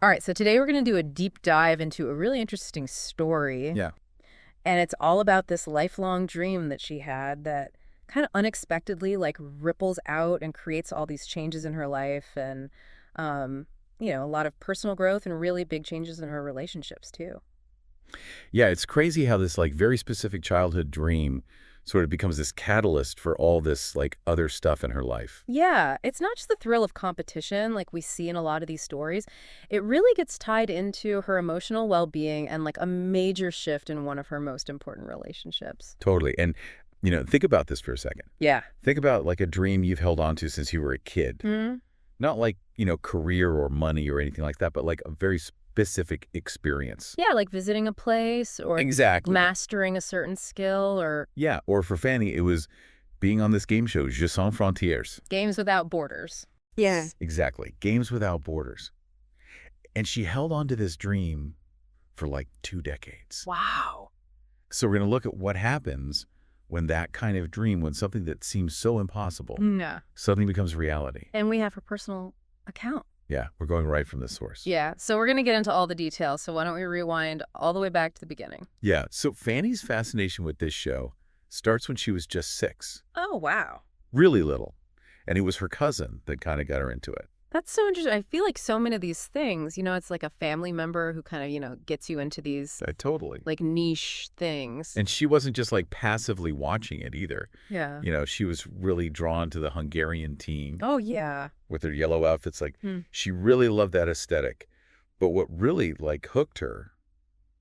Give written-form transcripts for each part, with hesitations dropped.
All right, so today we're going to do a deep dive into a really interesting story. Yeah. And it's all about this lifelong dream that she had that kind of unexpectedly like ripples out and creates all these changes in her life and, a lot of personal growth and really big changes in her relationships too. Yeah, it's crazy how this like very specific childhood dream sort of becomes this catalyst for all this like other stuff in her life. Yeah, it's not just the thrill of competition like we see in a lot of these stories. It really gets tied into her emotional well-being and like a major shift in one of her most important relationships. Totally. And think about this for a second. Yeah. Think about like a dream you've held on to since you were a kid. Hmm. Not like, career or money or anything like that, but like a very specific experience. Yeah, like visiting a place or Exactly. mastering a certain skill or Yeah. Or for Fanny, it was being on this game show, Je Sans Frontières. games without borders. Yeah. Exactly. Games without borders. And she held on to this dream for like 2 decades. Wow. So we're going to look at what happens when that kind of dream, when something that seems so impossible Yeah. suddenly becomes reality. And we have her personal account. Yeah, we're going right from the source. Yeah, so we're going to get into all the details, so why don't we rewind all the way back to the beginning. Yeah, so Fanny's fascination with this show starts when she was just 6. Oh, wow. Really little. And it was her cousin that kind of got her into it. That's so interesting. I feel like so many of these things, it's like a family member who kind of, gets you into these Totally. like niche things. And she wasn't just like passively watching it either. Yeah. She was really drawn to the Hungarian team Oh, yeah. with their yellow outfits. Like she really loved that aesthetic. But what really like hooked her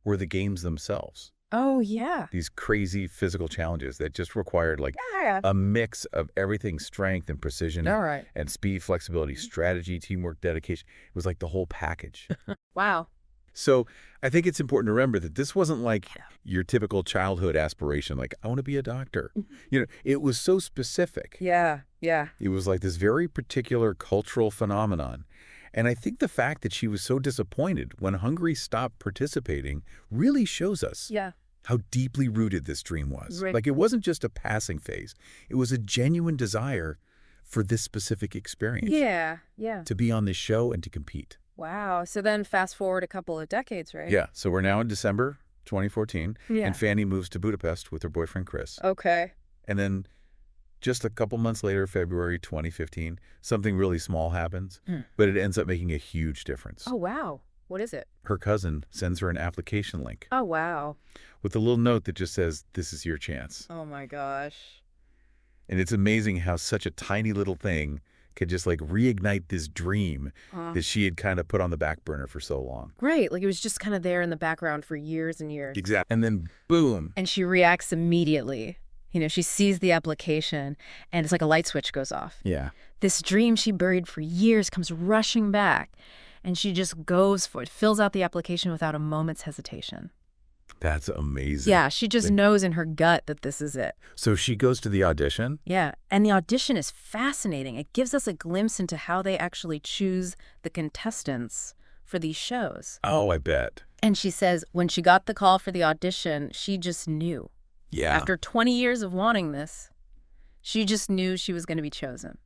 were the games themselves. Oh, yeah. These crazy physical challenges that just required like Yeah. a mix of everything, strength and precision All right. and speed, flexibility, strategy, teamwork, dedication. It was like the whole package. Wow. So I think it's important to remember that this wasn't like your typical childhood aspiration, like, I want to be a doctor. It was so specific. Yeah. Yeah. It was like this very particular cultural phenomenon. And I think the fact that she was so disappointed when Hungary stopped participating really shows us Yeah. how deeply rooted this dream was. Right. Like, it wasn't just a passing phase. It was a genuine desire for this specific experience. Yeah. Yeah. To be on this show and to compete. Wow. So then fast forward a couple of decades, right? Yeah. So we're now in December 2014. Yeah. And Fanny moves to Budapest with her boyfriend, Chris. Okay. And then just a couple months later, February 2015, something really small happens, but it ends up making a huge difference. Oh, wow. What is it? Her cousin sends her an application link Oh, wow. with a little note that just says, "This is your chance." Oh, my gosh. And it's amazing how such a tiny little thing could just like reignite this dream that she had kind of put on the back burner for so long. Right. Like it was just kind of there in the background for years and years. Exactly. And then boom. And she reacts immediately. She sees the application and it's like a light switch goes off. Yeah. This dream she buried for years comes rushing back and she just goes for it, fills out the application without a moment's hesitation. That's amazing. Yeah, she just knows in her gut that this is it. So she goes to the audition. Yeah, and the audition is fascinating. It gives us a glimpse into how they actually choose the contestants for these shows. Oh, I bet. And she says when she got the call for the audition, she just knew. Yeah. After 20 years of wanting this, she just knew she was going to be chosen.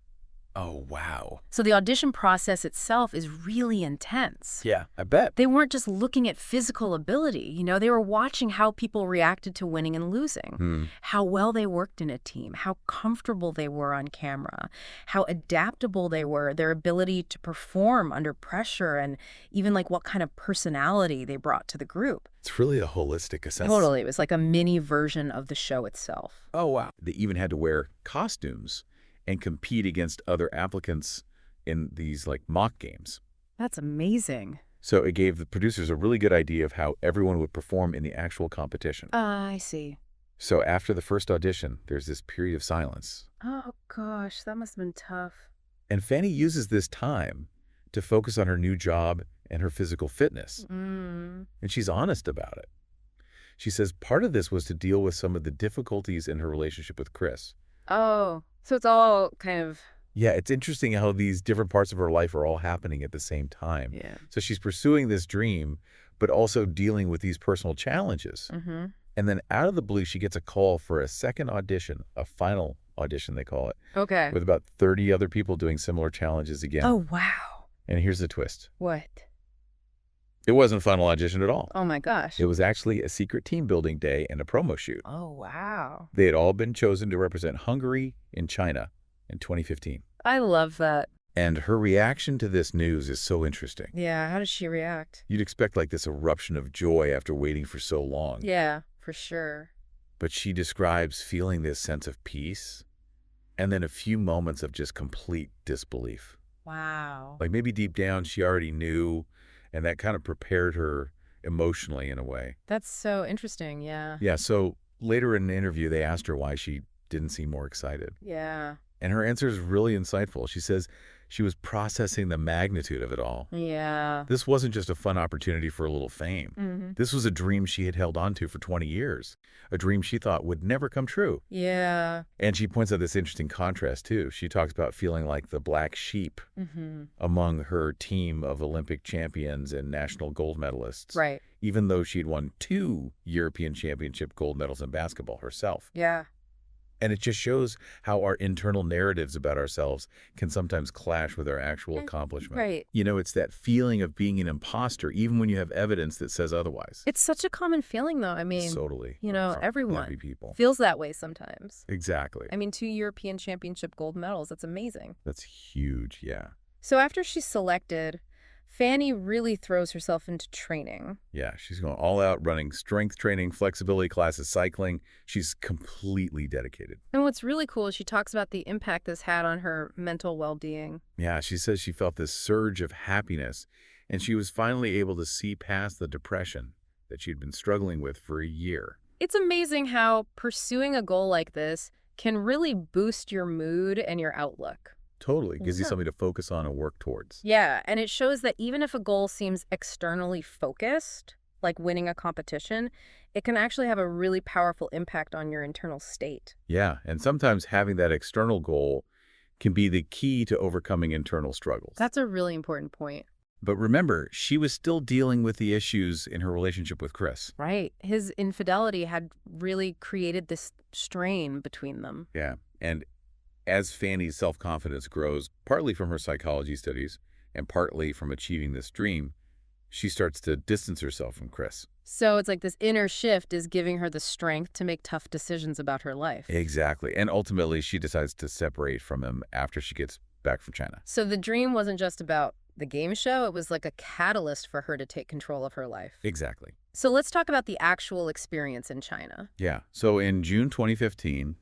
Oh, wow. So the audition process itself is really intense. Yeah, I bet. They weren't just looking at physical ability, they were watching how people reacted to winning and losing, how well they worked in a team, how comfortable they were on camera, how adaptable they were, their ability to perform under pressure, and even like what kind of personality they brought to the group. It's really a holistic assessment. Totally. It was like a mini version of the show itself. Oh, wow. They even had to wear costumes and compete against other applicants in these like mock games. That's amazing. So it gave the producers a really good idea of how everyone would perform in the actual competition. I see. So after the first audition, there's this period of silence. Oh, gosh, that must have been tough. And Fanny uses this time to focus on her new job and her physical fitness. And she's honest about it. She says part of this was to deal with some of the difficulties in her relationship with Chris. Oh, so it's all kind of... Yeah, it's interesting how these different parts of her life are all happening at the same time. Yeah. So she's pursuing this dream, but also dealing with these personal challenges. And then out of the blue, she gets a call for a second audition, a final audition, they call it, Okay. with about 30 other people doing similar challenges again. Oh, wow. And here's the twist. What? It wasn't a final audition at all. Oh, my gosh. It was actually a secret team-building day and a promo shoot. Oh, wow. They had all been chosen to represent Hungary in China in 2015. I love that. And her reaction to this news is so interesting. Yeah, how does she react? You'd expect like this eruption of joy after waiting for so long. Yeah, for sure. But she describes feeling this sense of peace and then a few moments of just complete disbelief. Wow. Like maybe deep down she already knew, and that kind of prepared her emotionally in a way. That's so interesting, yeah. Yeah, so later in the interview, they asked her why she didn't seem more excited. Yeah. And her answer is really insightful. She says she was processing the magnitude of it all. Yeah. This wasn't just a fun opportunity for a little fame. This was a dream she had held on to for 20 years, a dream she thought would never come true. Yeah. And she points out this interesting contrast, too. She talks about feeling like the black sheep among her team of Olympic champions and national gold medalists. Right. Even though she'd won 2 European Championship gold medals in basketball herself. Yeah. And it just shows how our internal narratives about ourselves can sometimes clash with our actual accomplishment. Right. You know, it's that feeling of being an imposter, even when you have evidence that says otherwise. It's such a common feeling, though. I mean, Totally. you know, For everyone happy people. feels that way sometimes. Exactly. I mean, 2 European Championship gold medals. That's amazing. That's huge, yeah. So after she's selected, Fanni really throws herself into training. Yeah, she's going all out, running strength training, flexibility classes, cycling. She's completely dedicated. And what's really cool is she talks about the impact this had on her mental well-being. Yeah, she says she felt this surge of happiness, and she was finally able to see past the depression that she'd been struggling with for a year. It's amazing how pursuing a goal like this can really boost your mood and your outlook. Totally. Gives you Yeah. something to focus on and work towards. Yeah, and it shows that even if a goal seems externally focused, like winning a competition, it can actually have a really powerful impact on your internal state. Yeah, and sometimes having that external goal can be the key to overcoming internal struggles. That's a really important point. But remember, she was still dealing with the issues in her relationship with Chris. Right. His infidelity had really created this strain between them. Yeah, and as Fanny's self-confidence grows, partly from her psychology studies and partly from achieving this dream, she starts to distance herself from Chris. So it's like this inner shift is giving her the strength to make tough decisions about her life. Exactly. And ultimately, she decides to separate from him after she gets back from China. So the dream wasn't just about the game show. It was like a catalyst for her to take control of her life. Exactly. So let's talk about the actual experience in China. Yeah. So in June 2015,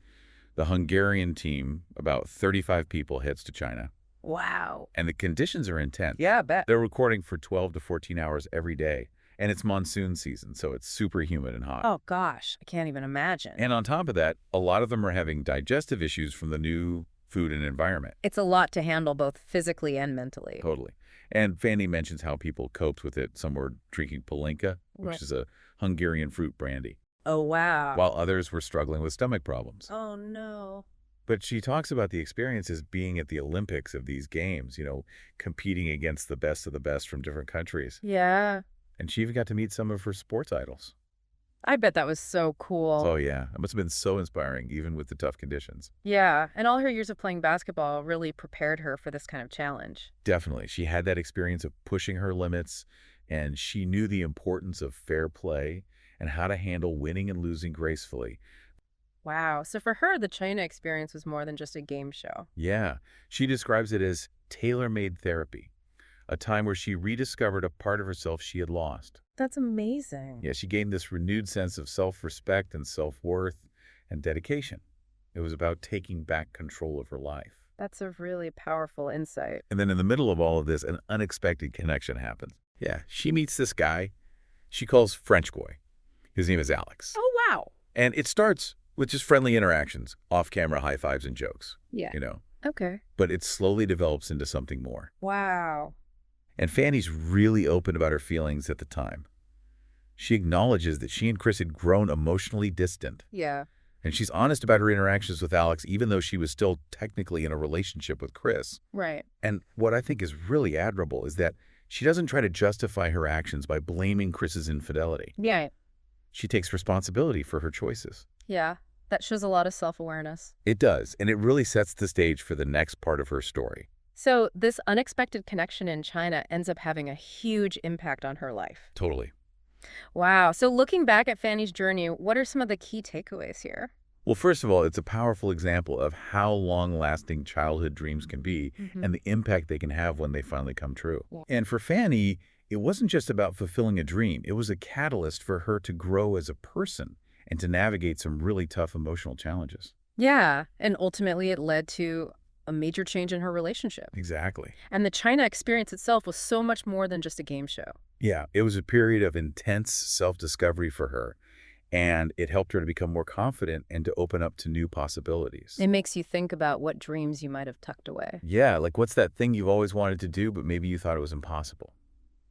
the Hungarian team, about 35 people, heads to China. Wow. And the conditions are intense. Yeah, I bet. They're recording for 12 to 14 hours every day. And it's monsoon season, so it's super humid and hot. Oh, gosh. I can't even imagine. And on top of that, a lot of them are having digestive issues from the new food and environment. It's a lot to handle both physically and mentally. Totally. And Fanny mentions how people coped with it. Some were drinking palinka, which Right. is a Hungarian fruit brandy, Oh, wow. while others were struggling with stomach problems. Oh, no. But she talks about the experience as being at the Olympics of these games, you know, competing against the best of the best from different countries. Yeah. And she even got to meet some of her sports idols. I bet that was so cool. Oh, yeah. It must have been so inspiring, even with the tough conditions. Yeah. And all her years of playing basketball really prepared her for this kind of challenge. Definitely. She had that experience of pushing her limits, and she knew the importance of fair play and how to handle winning and losing gracefully. Wow. So for her, the China experience was more than just a game show. Yeah. She describes it as tailor-made therapy, a time where she rediscovered a part of herself she had lost. That's amazing. Yeah, she gained this renewed sense of self-respect and self-worth and dedication. It was about taking back control of her life. That's a really powerful insight. And then in the middle of all of this, an unexpected connection happens. Yeah, she meets this guy she calls French boy. His name is Alex. Oh, wow. And it starts with just friendly interactions, off-camera high fives and jokes, Yeah. you know. Okay. But it slowly develops into something more. Wow. And Fanny's really open about her feelings at the time. She acknowledges that she and Chris had grown emotionally distant. Yeah. And she's honest about her interactions with Alex, even though she was still technically in a relationship with Chris. Right. And what I think is really admirable is that she doesn't try to justify her actions by blaming Chris's infidelity. Yeah. She takes responsibility for her choices. Yeah. That shows a lot of self-awareness. It does, and it really sets the stage for the next part of her story. So this unexpected connection in China ends up having a huge impact on her life. Totally. Wow. So looking back at Fanny's journey, what are some of the key takeaways here? Well, first of all, it's a powerful example of how long-lasting childhood dreams can be and the impact they can have when they finally come true. Yeah. And for Fanny, it wasn't just about fulfilling a dream. It was a catalyst for her to grow as a person and to navigate some really tough emotional challenges. Yeah. And ultimately it led to a major change in her relationship. Exactly. And the China experience itself was so much more than just a game show. Yeah, it was a period of intense self-discovery for her, and it helped her to become more confident and to open up to new possibilities. It makes you think about what dreams you might have tucked away. Yeah, like what's that thing you've always wanted to do, but maybe you thought it was impossible?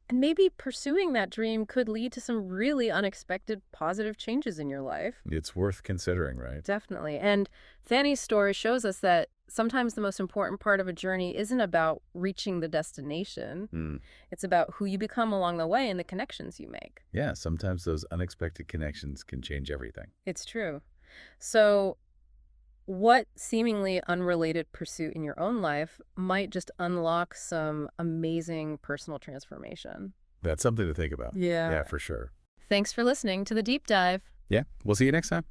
And maybe pursuing that dream could lead to some really unexpected positive changes in your life. It's worth considering, right? Definitely. And Fanny's story shows us that sometimes the most important part of a journey isn't about reaching the destination. It's about who you become along the way and the connections you make. Yeah, sometimes those unexpected connections can change everything. It's true. So what seemingly unrelated pursuit in your own life might just unlock some amazing personal transformation? That's something to think about. Yeah. Yeah, for sure. Thanks for listening to The Deep Dive. Yeah, we'll see you next time.